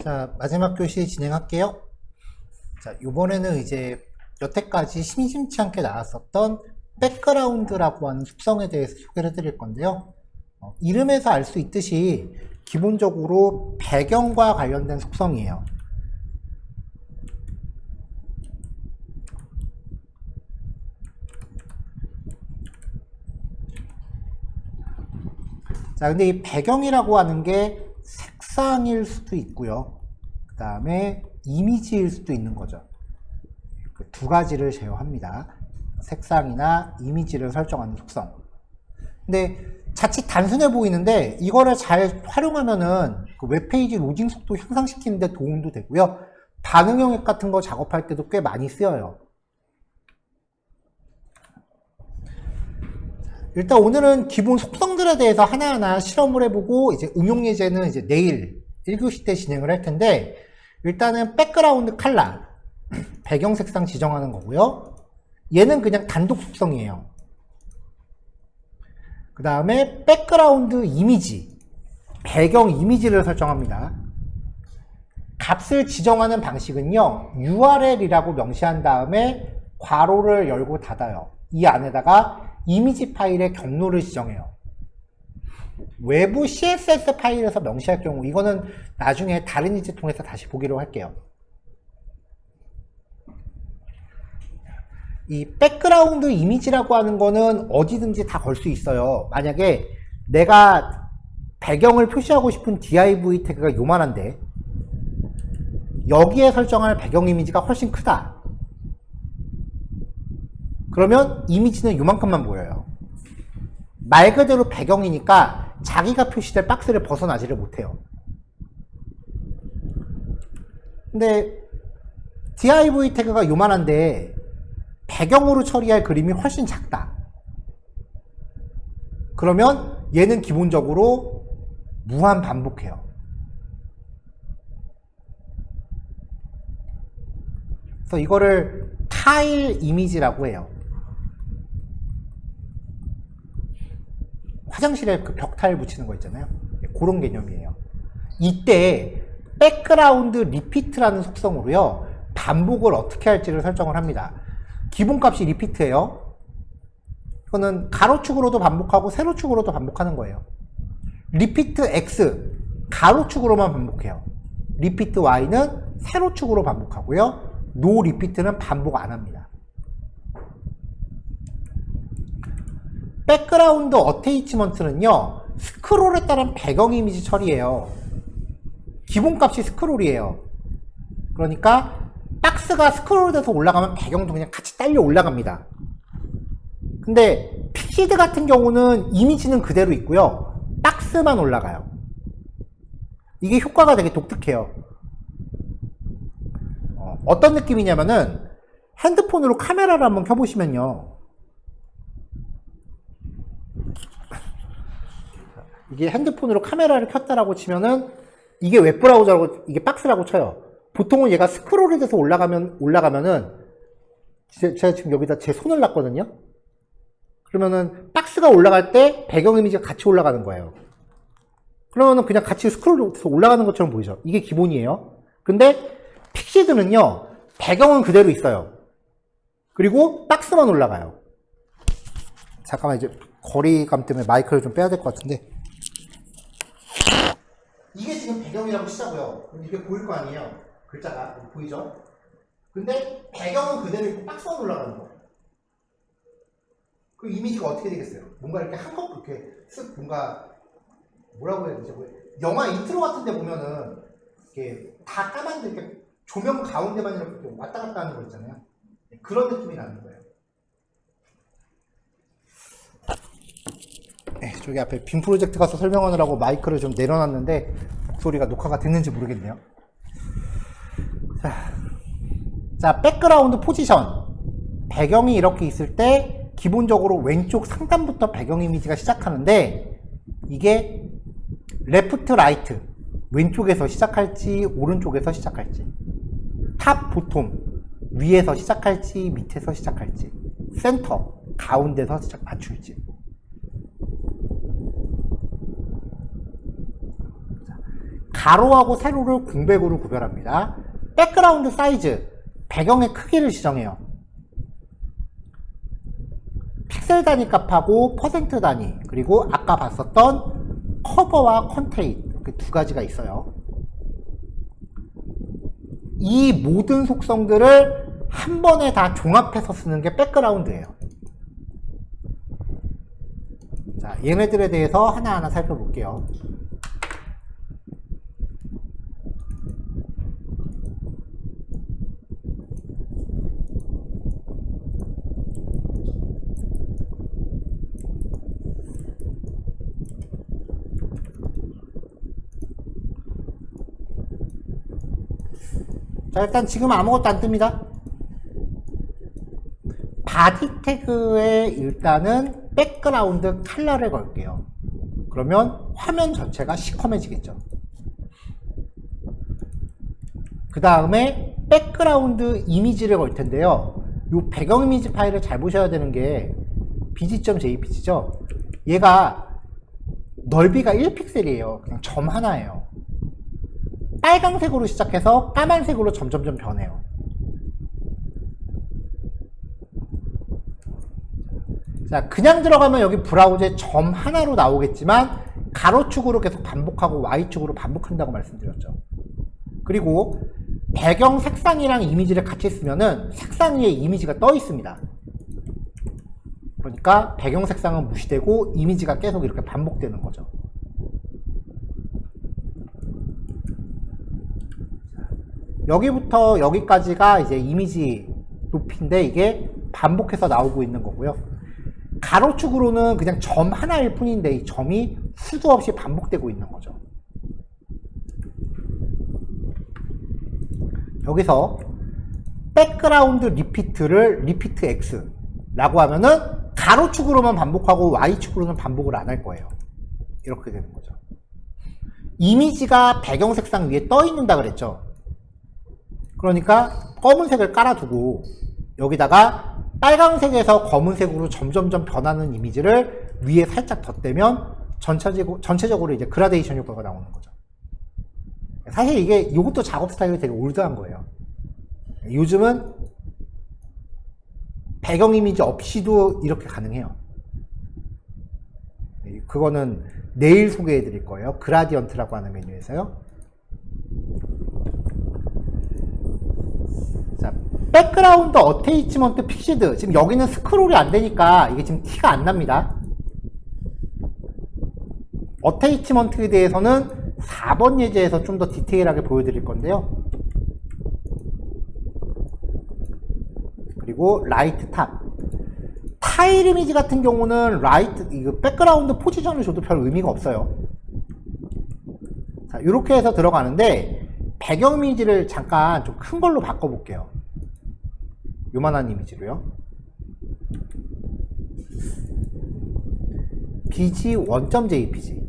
자, 마지막 교시 진행할게요. 자, 이번에는 이제 여태까지 심심치 않게 나왔었던 백그라운드라고 하는 속성에 대해서 소개를 해드릴 건데요. 이름에서 알 수 있듯이 기본적으로 배경과 관련된 속성이에요. 자, 근데 이 배경이라고 하는 게 색상일 수도 있고요. 그 다음에 이미지일 수도 있는 거죠. 그 두 가지를 제어합니다. 색상이나 이미지를 설정하는 속성. 근데 자칫 단순해 보이는데 이거를 잘 활용하면은 그 웹페이지 로딩 속도 향상시키는 데 도움도 되고요. 반응 영역 같은 거 작업할 때도 꽤 많이 쓰여요. 일단 오늘은 기본 속성들에 대해서 하나하나 실험을 해보고 이제 응용 예제는 이제 내일 1교시 때 진행을 할 텐데, 일단은 백그라운드 컬러 배경 색상 지정하는 거고요. 얘는 그냥 단독 속성이에요. 그 다음에 백그라운드 이미지 배경 이미지를 설정합니다. 값을 지정하는 방식은요, URL이라고 명시한 다음에 괄호를 열고 닫아요. 이 안에다가 이미지 파일의 경로를 지정해요. 외부 CSS 파일에서 명시할 경우, 이거는 나중에 다른 예제 통해서 다시 보기로 할게요. 이 백그라운드 이미지라고 하는 거는 어디든지 다 걸 수 있어요. 만약에 내가 배경을 표시하고 싶은 div 태그가 요만한데 여기에 설정할 배경 이미지가 훨씬 크다. 그러면 이미지는 요만큼만 보여요. 말 그대로 배경이니까 자기가 표시될 박스를 벗어나지를 못해요. 근데 div 태그가 요만한데 배경으로 처리할 그림이 훨씬 작다. 그러면 얘는 기본적으로 무한 반복해요. 그래서 이거를 타일 이미지라고 해요. 화장실에 그 벽 타일 붙이는 거 있잖아요. 그런 개념이에요. 이때 백그라운드 리피트라는 속성으로요, 반복을 어떻게 할지를 설정을 합니다. 기본값이 리피트예요. 이거는 가로축으로도 반복하고 세로축으로도 반복하는 거예요. 리피트 X 가로축으로만 반복해요. 리피트 Y는 세로축으로 반복하고요. 노 리피트는 반복 안 합니다. 백그라운드 어테이치먼트는요, 스크롤에 따른 배경 이미지 처리예요. 기본값이 스크롤이에요. 그러니까 박스가 스크롤돼서 올라가면 배경도 그냥 같이 딸려 올라갑니다. 근데 픽시드 같은 경우는 이미지는 그대로 있고요, 박스만 올라가요. 이게 효과가 되게 독특해요. 어떤 느낌이냐면은 핸드폰으로 카메라를 한번 켜보시면요, 이게 핸드폰으로 카메라를 켰다라고 치면은 이게 웹브라우저라고, 이게 박스라고 쳐요. 보통은 얘가 스크롤이 돼서 올라가면은 제가 지금 여기다 제 손을 놨거든요. 그러면은 박스가 올라갈 때 배경 이미지가 같이 올라가는 거예요. 그러면은 그냥 같이 스크롤돼서 올라가는 것처럼 보이죠. 이게 기본이에요. 근데 픽시드는요, 배경은 그대로 있어요. 그리고 박스만 올라가요. 잠깐만, 이제 거리감 때문에 마이크를 좀 빼야 될 것 같은데, 이게 지금 배경이라고 치자고요. 이게 보일 거 아니에요. 글자가 보이죠? 근데 배경은 그대로 있고 박스만 올라가는 거예요. 그 이미지가 어떻게 되겠어요? 뭔가 이렇게 한껏 이렇게 쓱 뭔가 뭐라고 해야 되지? 영화 인트로 같은 데 보면은 이렇게 다 까만데 이렇게 조명 가운데만 이렇게 왔다 갔다 하는 거 있잖아요. 그런 느낌이 나는 거예요. 저기 앞에 빔 프로젝트 가서 설명하느라고 마이크를 좀 내려놨는데 목소리가 녹화가 됐는지 모르겠네요. 자, 백그라운드 포지션. 배경이 이렇게 있을 때 기본적으로 왼쪽 상단부터 배경 이미지가 시작하는데, 이게 레프트 라이트 왼쪽에서 시작할지 오른쪽에서 시작할지, 탑 보톰 위에서 시작할지 밑에서 시작할지, 센터 가운데서 맞출지. 가로하고 세로를 공백으로 구별합니다. 백그라운드 사이즈, 배경의 크기를 지정해요. 픽셀 단위 값하고 퍼센트 단위, 그리고 아까 봤었던 커버와 컨테인, 그 두 가지가 있어요. 이 모든 속성들을 한 번에 다 종합해서 쓰는 게 백그라운드예요. 자, 얘네들에 대해서 하나하나 살펴볼게요. 자, 일단 지금 아무것도 안 뜹니다. 바디 태그에 일단은 백그라운드 컬러를 걸게요. 그러면 화면 전체가 시커매지겠죠. 그 다음에 백그라운드 이미지를 걸 텐데요. 이 배경 이미지 파일을 잘 보셔야 되는 게 bg.jpg죠. 얘가 넓이가 1픽셀이에요. 그냥 점 하나예요. 빨강색으로 시작해서 까만색으로 점점점 변해요. 자, 그냥 들어가면 여기 브라우저에 점 하나로 나오겠지만 가로축으로 계속 반복하고 Y축으로 반복한다고 말씀드렸죠. 그리고 배경 색상이랑 이미지를 같이 쓰면은 색상 위에 이미지가 떠 있습니다. 그러니까 배경 색상은 무시되고 이미지가 계속 이렇게 반복되는 거죠. 여기부터 여기까지가 이제 이미지 높이인데 이게 반복해서 나오고 있는 거고요. 가로축으로는 그냥 점 하나일 뿐인데 이 점이 수도 없이 반복되고 있는 거죠. 여기서 백그라운드 리피트를 리피트 X 라고 하면은 가로축으로만 반복하고 Y축으로는 반복을 안 할 거예요. 이렇게 되는 거죠. 이미지가 배경 색상 위에 떠 있는다 그랬죠. 그러니까 검은색을 깔아두고 여기다가 빨강색에서 검은색으로 점점점 변하는 이미지를 위에 살짝 덧대면 전체적으로 이제 그라데이션 효과가 나오는 거죠. 사실 이것도 작업 스타일이 되게 올드한 거예요. 요즘은 배경 이미지 없이도 이렇게 가능해요. 그거는 내일 소개해 드릴 거예요. 그라디언트라고 하는 메뉴에서요. 자, 백그라운드 어테이치먼트 픽시드. 지금 여기는 스크롤이 안 되니까 이게 지금 티가 안 납니다. 어테이치먼트에 대해서는 4번 예제에서 좀 더 디테일하게 보여드릴 건데요. 그리고 라이트 탑. 타일 이미지 같은 경우는 이거 백그라운드 포지션을 줘도 별 의미가 없어요. 자, 이렇게 해서 들어가는데 배경 이미지를 잠깐 좀 큰 걸로 바꿔볼게요. 요만한 이미지로요. bg1.jpg.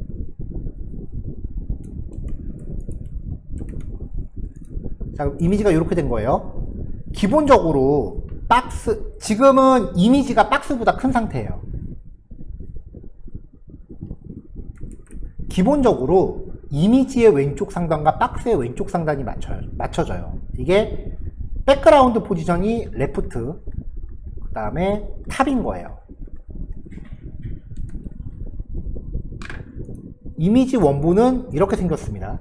자, 이미지가 이렇게 된 거예요. 기본적으로 지금은 이미지가 박스보다 큰 상태예요. 기본적으로 이미지의 왼쪽 상단과 박스의 왼쪽 상단이 맞춰져요. 이게 백그라운드 포지션이 레프트, 그 다음에 탑인 거예요. 이미지 원본은 이렇게 생겼습니다.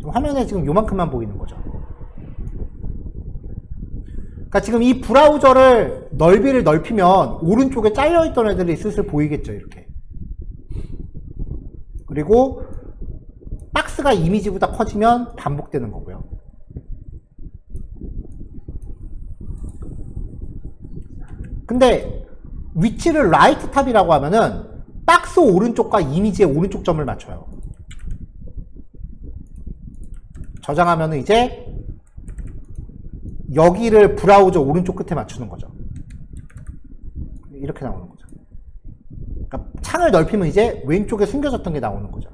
화면에 지금 요만큼만 보이는 거죠. 그러니까 지금 이 브라우저를 넓이를 넓히면 오른쪽에 잘려있던 애들이 슬슬 보이겠죠. 이렇게. 그리고 박스가 이미지보다 커지면 반복되는 거고요. 근데 위치를 라이트 탑이라고 하면은 박스 오른쪽과 이미지의 오른쪽 점을 맞춰요. 저장하면은 이제 여기를 브라우저 오른쪽 끝에 맞추는 거죠. 이렇게 나오는 거죠. 그러니까 창을 넓히면 이제 왼쪽에 숨겨졌던 게 나오는 거죠.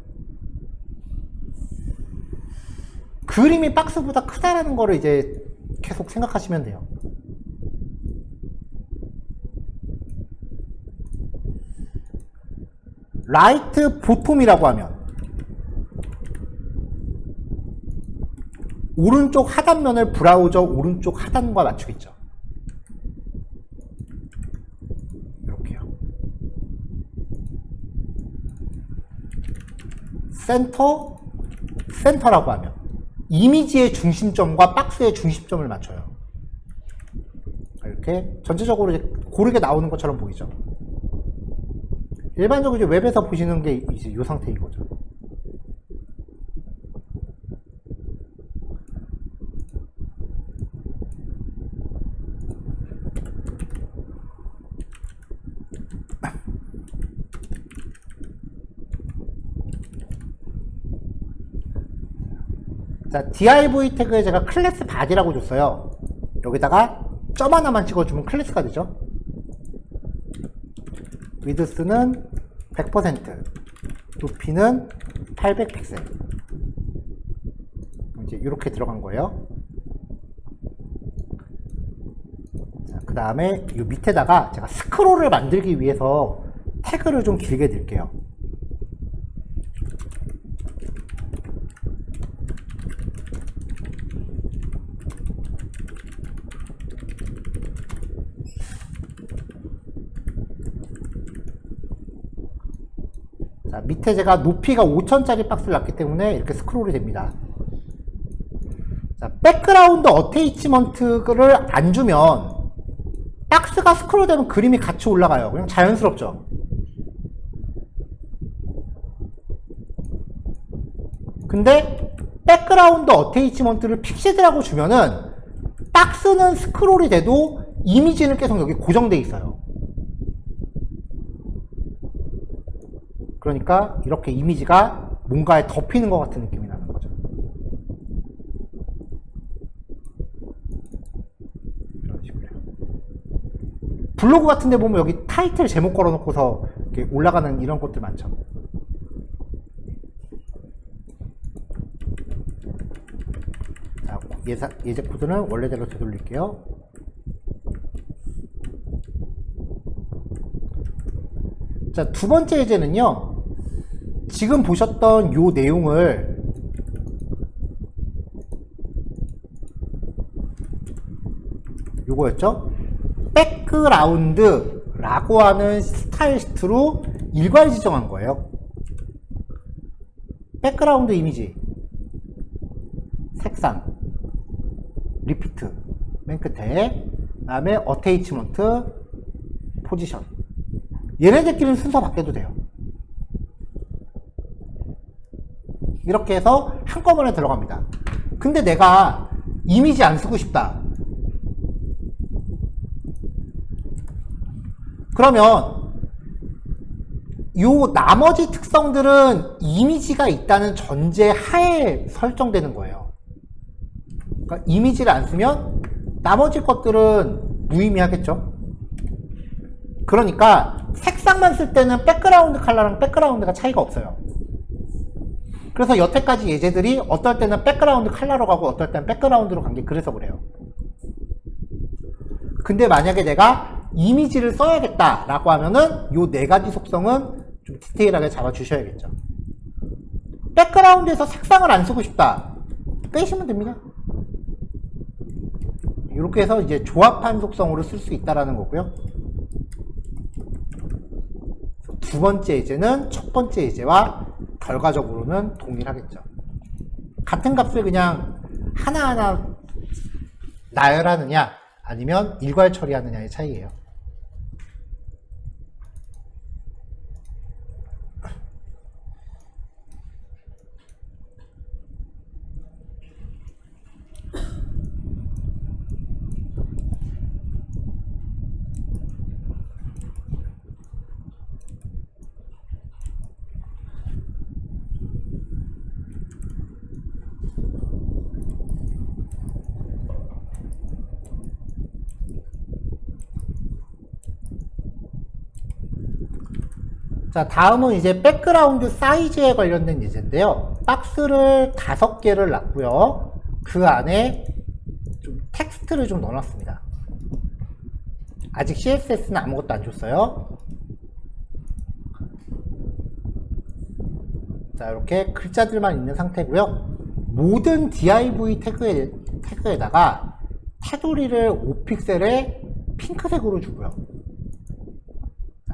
그림이 박스보다 크다라는 거를 이제 계속 생각하시면 돼요. 라이트 보톰이라고 하면 오른쪽 하단면을 브라우저 오른쪽 하단과 맞추겠죠. 이렇게요. 센터라고 하면 이미지의 중심점과 박스의 중심점을 맞춰요. 이렇게 전체적으로 이제 고르게 나오는 것처럼 보이죠. 일반적으로 이제 웹에서 보시는 게 이제 이 상태인 거죠. 자, div 태그에 제가 클래스 body라고 줬어요. 여기다가 점 하나만 찍어주면 클래스가 되죠. 위드스는 100%, 높이는 800픽셀. 이제 이렇게 들어간 거예요. 그 다음에 이 밑에다가 제가 스크롤을 만들기 위해서 태그를 좀 길게 넣을게요. 자, 밑에 제가 높이가 5000짜리 박스를 놨기 때문에 이렇게 스크롤이 됩니다. 자, 백그라운드 어테이치먼트를 안 주면 박스가 스크롤되면 그림이 같이 올라가요. 그냥 자연스럽죠. 근데 백그라운드 어테이치먼트를 픽시드라고 주면은 박스는 스크롤이 돼도 이미지는 계속 여기 고정돼 있어요. 그러니까 이렇게 이미지가 뭔가에 덮이는 것 같은 느낌이 나는 거죠. 이런 식으로요. 블로그 같은 데 보면 여기 타이틀 제목 걸어놓고서 이렇게 올라가는 이런 것들 많죠. 자, 예제 코드는 원래대로 되돌릴게요. 자, 두 번째 예제는요. 지금 보셨던 요 내용을 요거였죠? 백그라운드라고 하는 스타일 시트로 일괄 지정한 거예요. 백그라운드 이미지, 색상, 리피트, 맨 끝에, 그 다음에 어테이치먼트, 포지션. 얘네들끼리는 순서 바뀌어도 돼요. 이렇게 해서 한꺼번에 들어갑니다. 근데 내가 이미지 안 쓰고 싶다. 그러면 요 나머지 특성들은 이미지가 있다는 전제 하에 설정되는 거예요. 그러니까 이미지를 안 쓰면 나머지 것들은 무의미하겠죠. 그러니까 색상만 쓸 때는 백그라운드 컬러랑 백그라운드가 차이가 없어요. 그래서 여태까지 예제들이 어떨 때는 백그라운드 컬러로 가고 어떨 때는 백그라운드로 간 게 그래서 그래요. 근데 만약에 내가 이미지를 써야겠다 라고 하면은 요 네 가지 속성은 좀 디테일하게 잡아 주셔야겠죠. 백그라운드에서 색상을 안 쓰고 싶다, 빼시면 됩니다. 이렇게 해서 이제 조합한 속성으로 쓸 수 있다라는 거고요. 두 번째 예제는 첫 번째 예제와 결과적으로는 동일하겠죠. 같은 값을 그냥 하나하나 나열하느냐 아니면 일괄 처리하느냐의 차이예요. 자, 다음은 이제 백그라운드 사이즈에 관련된 예제인데요. 박스를 5개를 놨고요. 그 안에 좀 텍스트를 좀 넣어놨습니다. 아직 CSS는 아무것도 안 줬어요. 자, 이렇게 글자들만 있는 상태고요. 모든 div 태그에다가 테두리를 5픽셀에 핑크색으로 주고요.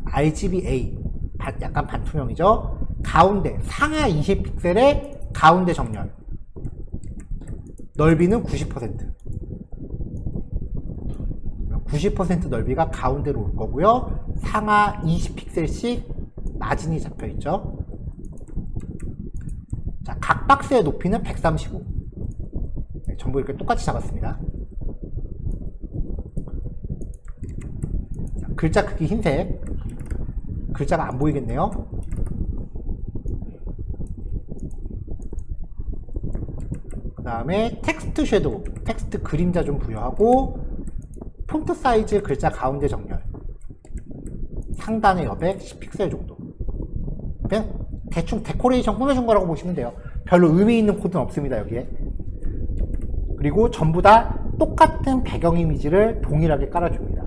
RGBA 약간 반투명이죠. 가운데 상하 20픽셀에 가운데 정렬, 넓이는 90% 넓이가 가운데로 올 거고요. 상하 20픽셀씩 마진이 잡혀 있죠. 자, 각 박스의 높이는 135. 네, 전부 이렇게 똑같이 잡았습니다. 자, 글자 크기 흰색. 글자가 안 보이겠네요. 그 다음에 텍스트 섀도우, 텍스트 그림자 좀 부여하고, 폰트 사이즈 글자 가운데 정렬, 상단의 여백 10픽셀 정도. 그냥 대충 데코레이션 꾸며준 거라고 보시면 돼요. 별로 의미 있는 코드는 없습니다, 여기에. 그리고 전부 다 똑같은 배경 이미지를 동일하게 깔아줍니다.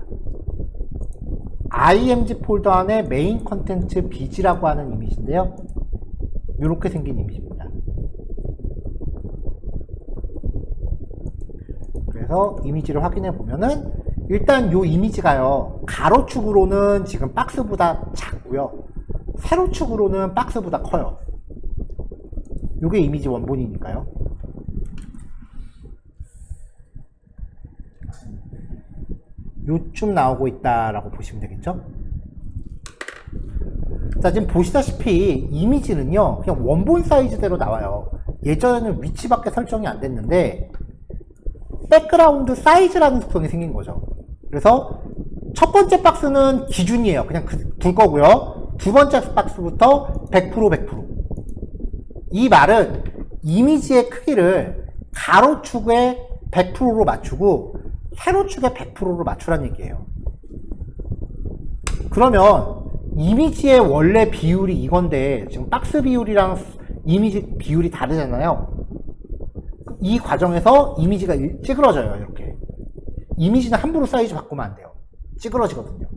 img 폴더 안에 메인 컨텐츠 비지라고 하는 이미지인데요. 이렇게 생긴 이미지입니다. 그래서 이미지를 확인해 보면은 일단 이 이미지가요, 가로축으로는 지금 박스보다 작고요, 세로축으로는 박스보다 커요. 이게 이미지 원본이니까요. 요쯤 나오고 있다라고 보시면 되겠죠. 자, 지금 보시다시피 이미지는요, 그냥 원본 사이즈대로 나와요. 예전에는 위치밖에 설정이 안 됐는데 백그라운드 사이즈라는 속성이 생긴 거죠. 그래서 첫 번째 박스는 기준이에요. 그냥 둘 거고요. 두 번째 박스부터 100%. 이 말은 이미지의 크기를 가로축에 100%로 맞추고 세로축에 100%로 맞추란 얘기예요. 그러면 이미지의 원래 비율이 이건데 지금 박스 비율이랑 이미지 비율이 다르잖아요. 이 과정에서 이미지가 찌그러져요. 이렇게 이미지는 함부로 사이즈 바꾸면 안 돼요. 찌그러지거든요.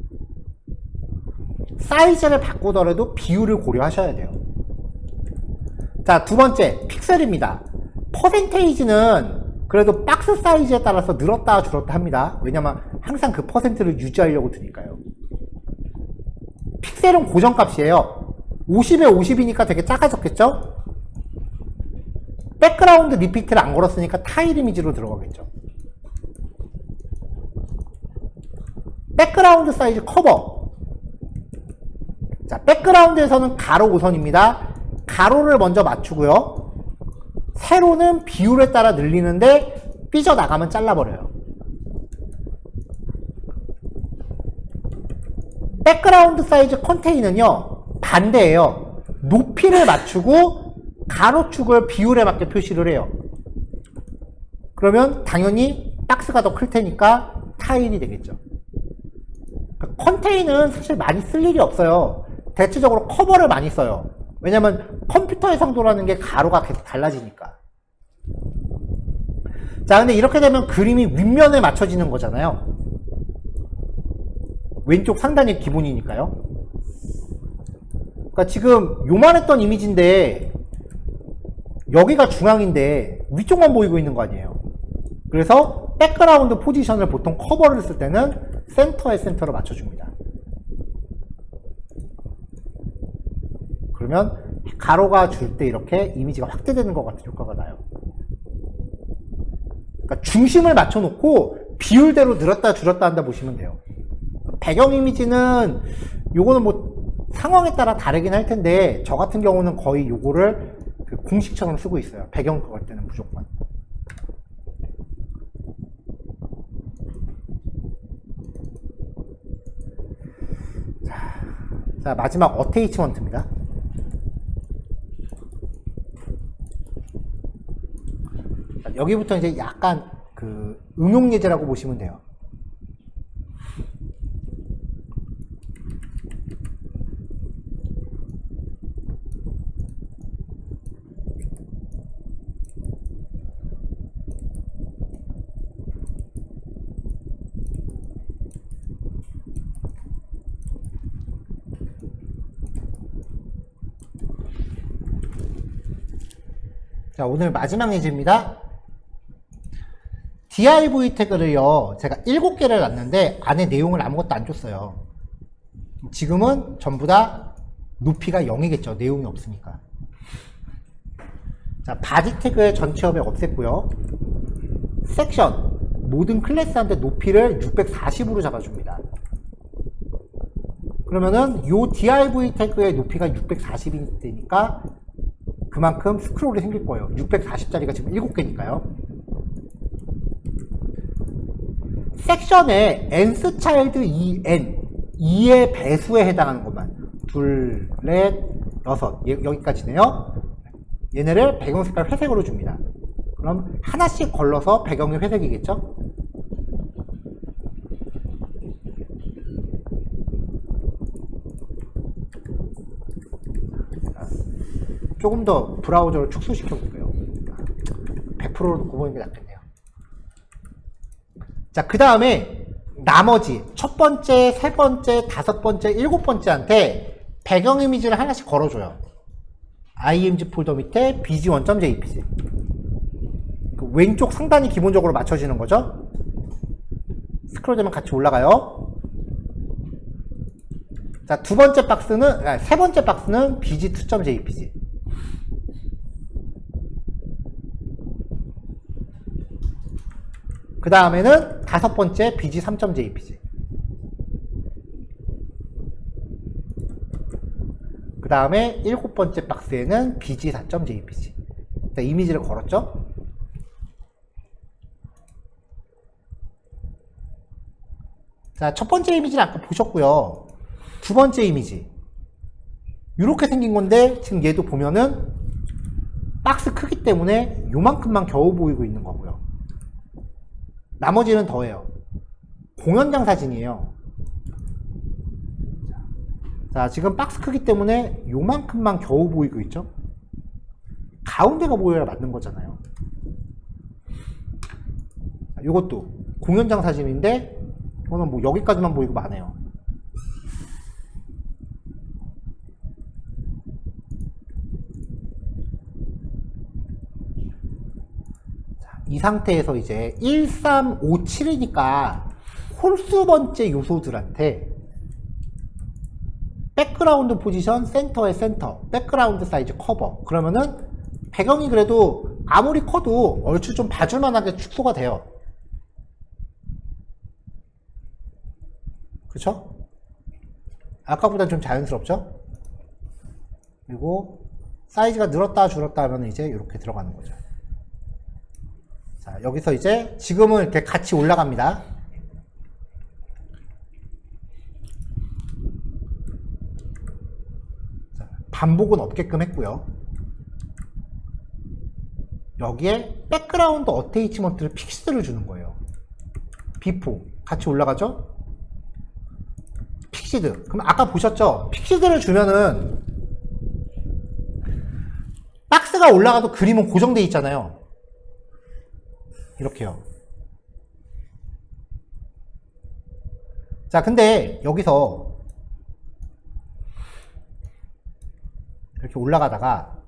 사이즈를 바꾸더라도 비율을 고려하셔야 돼요. 자, 두 번째 픽셀입니다. 퍼센테이지는 그래도 박스 사이즈에 따라서 늘었다 줄었다 합니다. 왜냐면 항상 그 퍼센트를 유지하려고 드니까요. 픽셀은 고정값이에요. 50에 50이니까 되게 작아졌겠죠? 백그라운드 리피트를 안 걸었으니까 타일 이미지로 들어가겠죠. 백그라운드 사이즈 커버. 자, 백그라운드에서는 가로 우선입니다. 가로를 먼저 맞추고요. 세로는 비율에 따라 늘리는데 삐져나가면 잘라버려요. 백그라운드 사이즈 컨테이는요, 반대예요. 높이를 맞추고 가로축을 비율에 맞게 표시를 해요. 그러면 당연히 박스가 더 클 테니까 타일이 되겠죠. 컨테이는 사실 많이 쓸 일이 없어요. 대체적으로 커버를 많이 써요. 왜냐면 컴퓨터 해상도라는 게 가로가 계속 달라지니까. 자, 근데 이렇게 되면 그림이 윗면에 맞춰지는 거잖아요. 왼쪽 상단이 기본이니까요. 그러니까 지금 요만했던 이미지인데 여기가 중앙인데 위쪽만 보이고 있는 거 아니에요. 그래서 백그라운드 포지션을 보통 커버를 쓸 때는 센터에 센터로 맞춰줍니다. 그러면 가로가 줄 때 이렇게 이미지가 확대되는 것 같은 효과가 나요. 그러니까 중심을 맞춰놓고 비율대로 늘었다 줄었다 한다 보시면 돼요. 배경 이미지는 요거는 뭐 상황에 따라 다르긴 할 텐데 저 같은 경우는 거의 요거를 그 공식처럼 쓰고 있어요. 배경 그걸 때는 무조건. 자, 마지막 어테이치먼트입니다. 여기부터 이제 약간 그 응용 예제라고 보시면 돼요. 자, 오늘 마지막 예제입니다. div 태그를요, 제가 7개를 놨는데 안에 내용을 아무것도 안 줬어요. 지금은 전부 다 높이가 0이겠죠. 내용이 없으니까. 자, 바디 태그의 전체 여백 없앴고요. 섹션, 모든 클래스한테 높이를 640으로 잡아줍니다. 그러면은 요 div 태그의 높이가 640이 되니까 그만큼 스크롤이 생길 거예요. 640짜리가 지금 7개니까요. 섹션에 nth child en, 2의 배수에 해당하는 것만 둘, 넷, 여섯, 여기까지네요. 얘네를 배경 색깔 회색으로 줍니다. 그럼 하나씩 걸러서 배경이 회색이겠죠? 조금 더 브라우저를 축소시켜 볼게요. 100%로 놓고 보는 게 낫겠네요. 자, 그 다음에 나머지 첫 번째, 세 번째, 다섯 번째, 일곱 번째한테 배경 이미지를 하나씩 걸어줘요. img 폴더 밑에 bg1.jpg. 그 왼쪽 상단이 기본적으로 맞춰지는 거죠. 스크롤 되면 같이 올라가요. 자, 세 번째 박스는 bg2.jpg. 그 다음에는 다섯 번째 bg3.jpg. 그 다음에 일곱 번째 박스에는 bg4.jpg. 자, 이미지를 걸었죠? 자, 첫 번째 이미지는 아까 보셨고요. 두 번째 이미지. 이렇게 생긴 건데, 지금 얘도 보면은 박스 크기 때문에 요만큼만 겨우 보이고 있는 거고요. 나머지는 더해요. 공연장 사진이에요. 자, 지금 박스 크기 때문에 요만큼만 겨우 보이고 있죠? 가운데가 보여야 맞는 거잖아요. 이것도 공연장 사진인데, 이거는 뭐 여기까지만 보이고 마네요. 이 상태에서 이제 1, 3, 5, 7이니까 홀수 번째 요소들한테 백그라운드 포지션, 센터의 센터, 백그라운드 사이즈 커버. 그러면은 배경이 그래도 아무리 커도 얼추 좀 봐줄 만하게 축소가 돼요. 그쵸? 아까보다 좀 자연스럽죠? 그리고 사이즈가 늘었다 줄었다 하면 이제 이렇게 들어가는 거죠. 자, 여기서 이제 지금은 이렇게 같이 올라갑니다. 자, 반복은 없게끔 했고요. 여기에 백그라운드 어테이치먼트를 픽시드를 주는 거예요. 비포 같이 올라가죠? 픽시드. 그럼 아까 보셨죠? 픽시드를 주면은 박스가 올라가도 그림은 고정되어 있잖아요. 이렇게요. 자, 근데 여기서 이렇게 올라가다가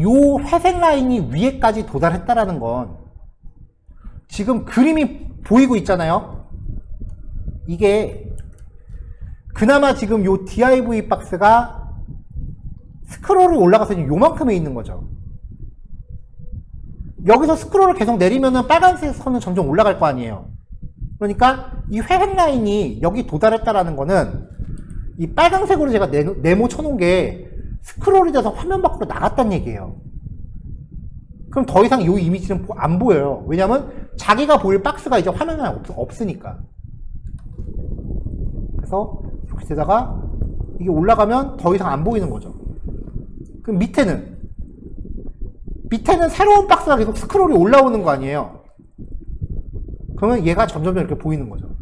요 회색 라인이 위에까지 도달했다라는 건 지금 그림이 보이고 있잖아요. 이게 그나마 지금 요 div 박스가 스크롤을 올라가서 요만큼에 있는 거죠. 여기서 스크롤을 계속 내리면은 빨간색 선은 점점 올라갈 거 아니에요. 그러니까 이 회색 라인이 여기 도달했다라는 거는 이 빨간색으로 제가 네모 쳐놓은 게 스크롤이 돼서 화면 밖으로 나갔다는 얘기예요. 그럼 더 이상 이 이미지는 안 보여요. 왜냐면 자기가 보일 박스가 이제 화면에 없으니까. 그래서 이렇게 되다가 이게 올라가면 더 이상 안 보이는 거죠. 그럼 밑에는 새로운 박스가 계속 스크롤이 올라오는 거 아니에요. 그러면 얘가 점점 이렇게 보이는 거죠.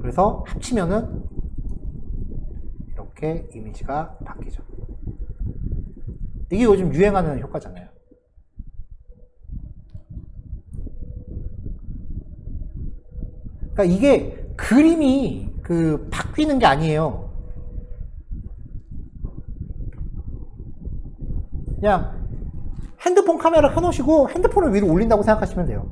그래서 합치면은 이렇게 이미지가 바뀌죠. 이게 요즘 유행하는 효과잖아요. 그러니까 이게 그림이 탁 휘는 게 아니에요. 그냥 핸드폰 카메라 켜놓으시고 핸드폰을 위로 올린다고 생각하시면 돼요.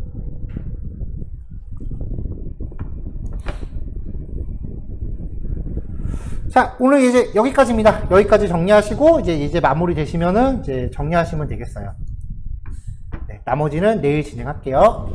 자, 오늘 이제 여기까지입니다. 여기까지 정리하시고 이제 마무리 되시면은 이제 정리하시면 되겠어요. 네, 나머지는 내일 진행할게요.